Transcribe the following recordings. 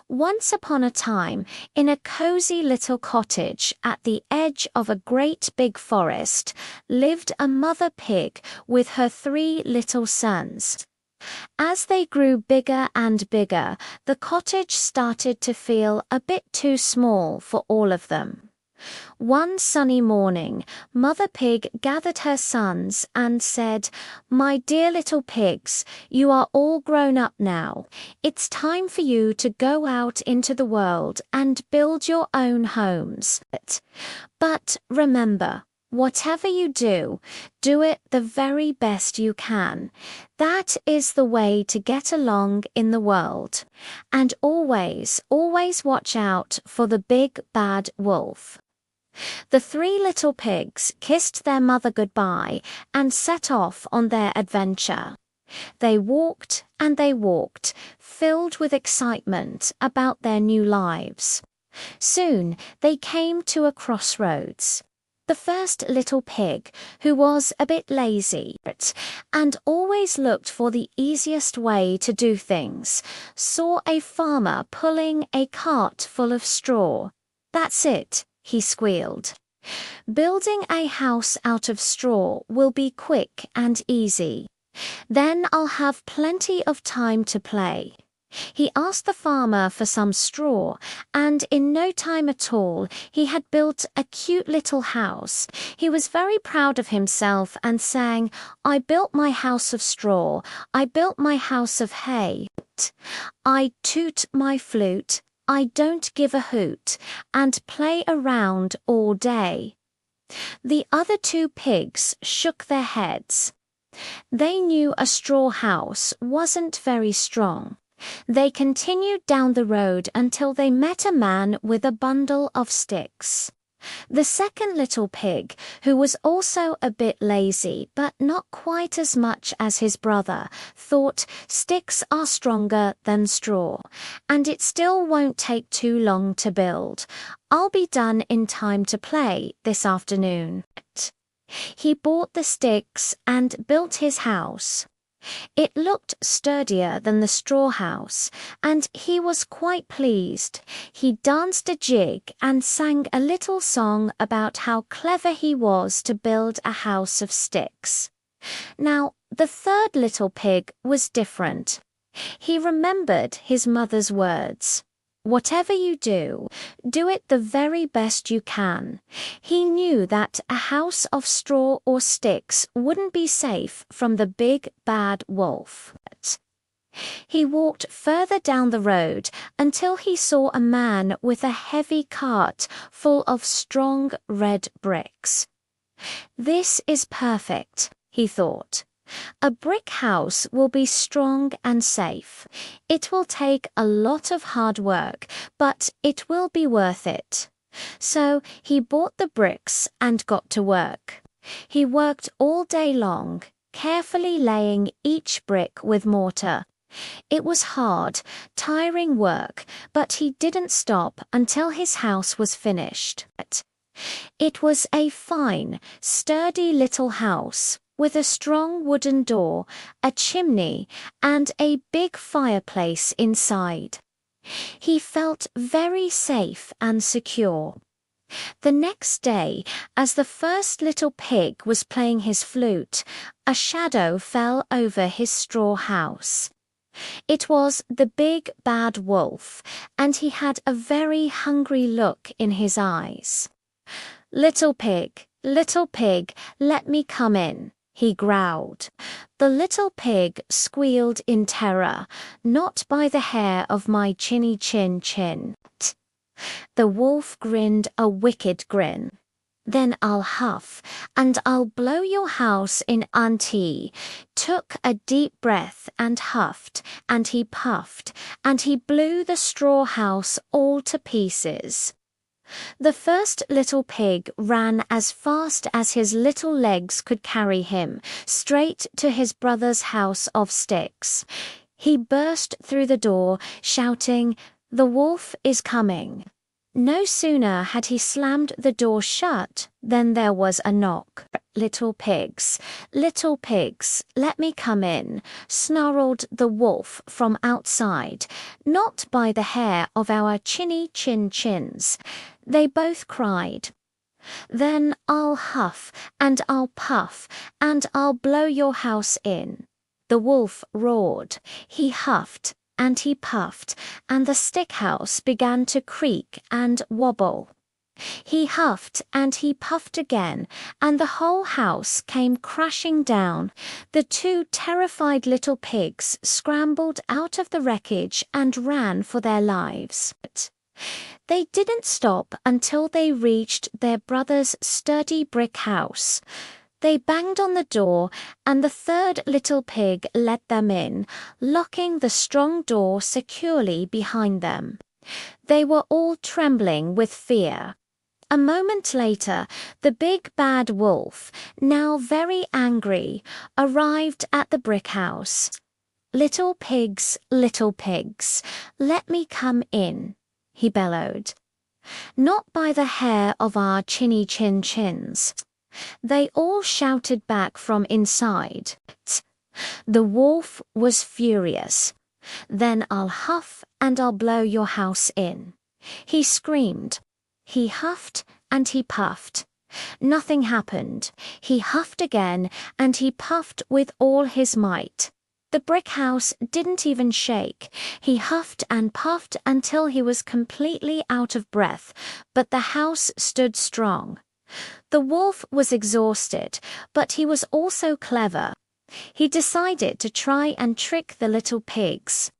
Once upon a time, in a cozy little cottage at the edge of a great big forest, lived a mother pig with her 3 little sons. As they grew bigger and bigger, the cottage started to feel a bit too small for all of them. One sunny morning, Mother Pig gathered her sons and said, "My dear little pigs, you are all grown up now. It's time for you to go out into the world and build your own homes. But remember, whatever you do, do it the very best you can. That is the way to get along in the world. And always, always watch out for the big bad wolf." The 3 little pigs kissed their mother goodbye and set off on their adventure. They walked and they walked, filled with excitement about their new lives. Soon they came to a crossroads. The first little pig, who was a bit lazy and always looked for the easiest way to do things, saw a farmer pulling a cart full of straw. "That's it," he squealed. "Building a house out of straw will be quick and easy. Then I'll have plenty of time to play." He asked the farmer for some straw, and in no time at all, he had built a cute little house. He was very proud of himself and sang, "I built my house of straw, I built my house of hay. I toot my flute, I don't give a hoot, and play around all day." The other 2 pigs shook their heads. They knew a straw house wasn't very strong. They continued down the road until they met a man with a bundle of sticks. The second little pig, who was also a bit lazy but not quite as much as his brother, thought sticks are stronger than straw, and it still won't take too long to build. "I'll be done in time to play this afternoon." He bought the sticks and built his house. It looked sturdier than the straw house, and he was quite pleased. He danced a jig and sang a little song about how clever he was to build a house of sticks. Now, the third little pig was different. He remembered his mother's words. Whatever you do, do it the very best you can. He knew that a house of straw or sticks wouldn't be safe from the big bad wolf. He walked further down the road until he saw a man with a heavy cart full of strong red bricks. "This is perfect," he thought. "A brick house will be strong and safe. It will take a lot of hard work, but it will be worth it." So he bought the bricks and got to work. He worked all day long, carefully laying each brick with mortar. It was hard, tiring work, but he didn't stop until his house was finished. It was a fine, sturdy little house, with a strong wooden door, a chimney, and a big fireplace inside. He felt very safe and secure. The next day, as the first little pig was playing his flute, a shadow fell over his straw house. It was the big bad wolf, and he had a very hungry look in his eyes. Little pig, let me come in," he growled. The little pig squealed in terror, "Not by the hair of my chinny chin chin." The wolf grinned a wicked grin. "Then I'll huff, and I'll blow your house in auntie." Took a deep breath and huffed, and he puffed, and he blew the straw house all to pieces. The first little pig ran as fast as his little legs could carry him, straight to his brother's house of sticks. He burst through the door, shouting, "The wolf is coming." No sooner had he slammed the door shut than there was a knock. Little pigs, let me come in, snarled the wolf from outside, not by the hair of our chinny chins. They both cried. Then I'll huff and I'll puff and I'll blow your house in. The wolf roared. He huffed and he puffed, and the stick house began to creak and wobble. He huffed and he puffed again, and the whole house came crashing down. The two terrified little pigs scrambled out of the wreckage and ran for their lives. They didn't stop until they reached their brother's sturdy brick house. They banged on the door, and the third little pig let them in, locking the strong door securely behind them. They were all trembling with fear. A moment later, the big bad wolf, now very angry, arrived at the brick house. Little pigs, let me come in," he bellowed. "Not by the hair of our chinny chins." They all shouted back from inside. The wolf was furious. "Then I'll huff and I'll blow your house in," he screamed. He huffed and he puffed. Nothing happened. He huffed again and he puffed with all his might. The brick house didn't even shake. He huffed and puffed until he was completely out of breath, but the house stood strong. The wolf was exhausted, but he was also clever. He decided to try and trick the little pigs.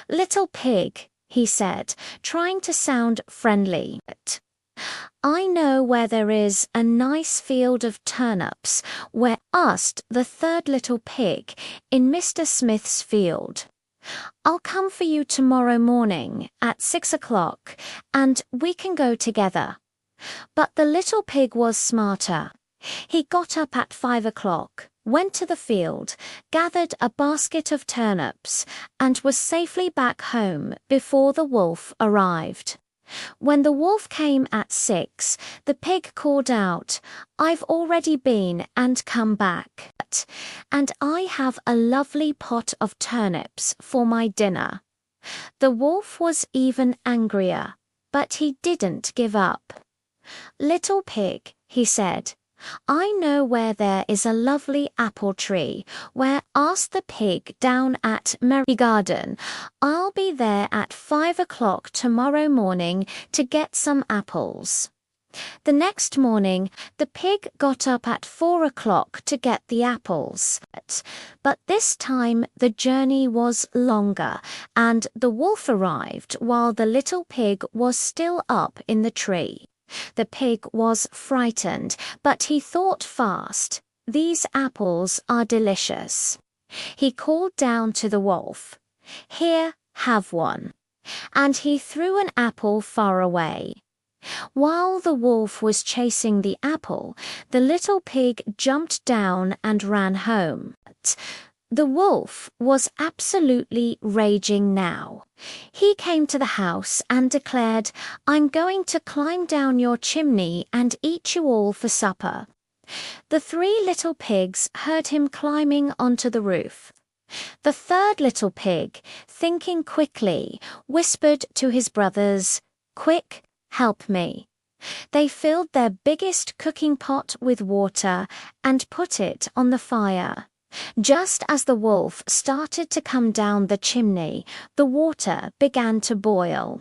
"Little pig," he said, trying to sound friendly, "I know where there is a nice field of turnips where asked the third little pig in Mr. Smith's field. I'll come for you tomorrow morning at 6 o'clock, and we can go together." But the little pig was smarter. He got up at 5 o'clock, went to the field, gathered a basket of turnips, and was safely back home before the wolf arrived. When the wolf came at 6, the pig called out, "I've already been and come back, and I have a lovely pot of turnips for my dinner." The wolf was even angrier, but he didn't give up. "Little pig," he said, "I know where there is a lovely apple tree where ask the pig down at Merry Garden. I'll be there at 5 o'clock tomorrow morning to get some apples." The next morning, the pig got up at 4 o'clock to get the apples. But this time the journey was longer, and the wolf arrived while the little pig was still up in the tree. The pig was frightened, but he thought fast. "These apples are delicious." He called down to the wolf, "Here, have one." And he threw an apple far away. While the wolf was chasing the apple, the little pig jumped down and ran home. The wolf was absolutely raging now. He came to the house and declared, "I'm going to climb down your chimney and eat you all for supper." The 3 little pigs heard him climbing onto the roof. The third little pig, thinking quickly, whispered to his brothers, "Quick, help me." They filled their biggest cooking pot with water and put it on the fire. Just as the wolf started to come down the chimney, the water began to boil.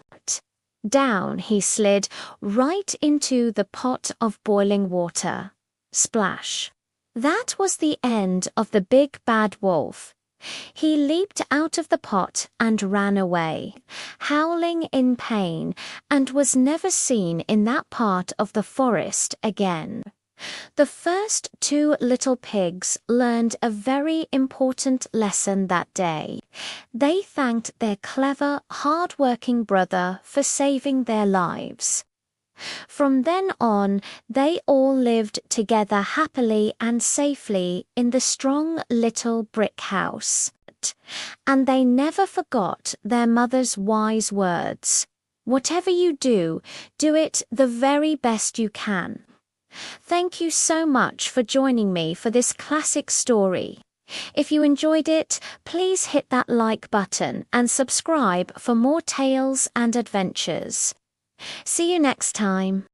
Down he slid right into the pot of boiling water. Splash! That was the end of the big bad wolf. He leaped out of the pot and ran away, howling in pain, and was never seen in that part of the forest again. The first 2 little pigs learned a very important lesson that day. They thanked their clever, hard-working brother for saving their lives. From then on, they all lived together happily and safely in the strong little brick house. And they never forgot their mother's wise words. Whatever you do, do it the very best you can. Thank you so much for joining me for this classic story. If you enjoyed it, please hit that like button and subscribe for more tales and adventures. See you next time.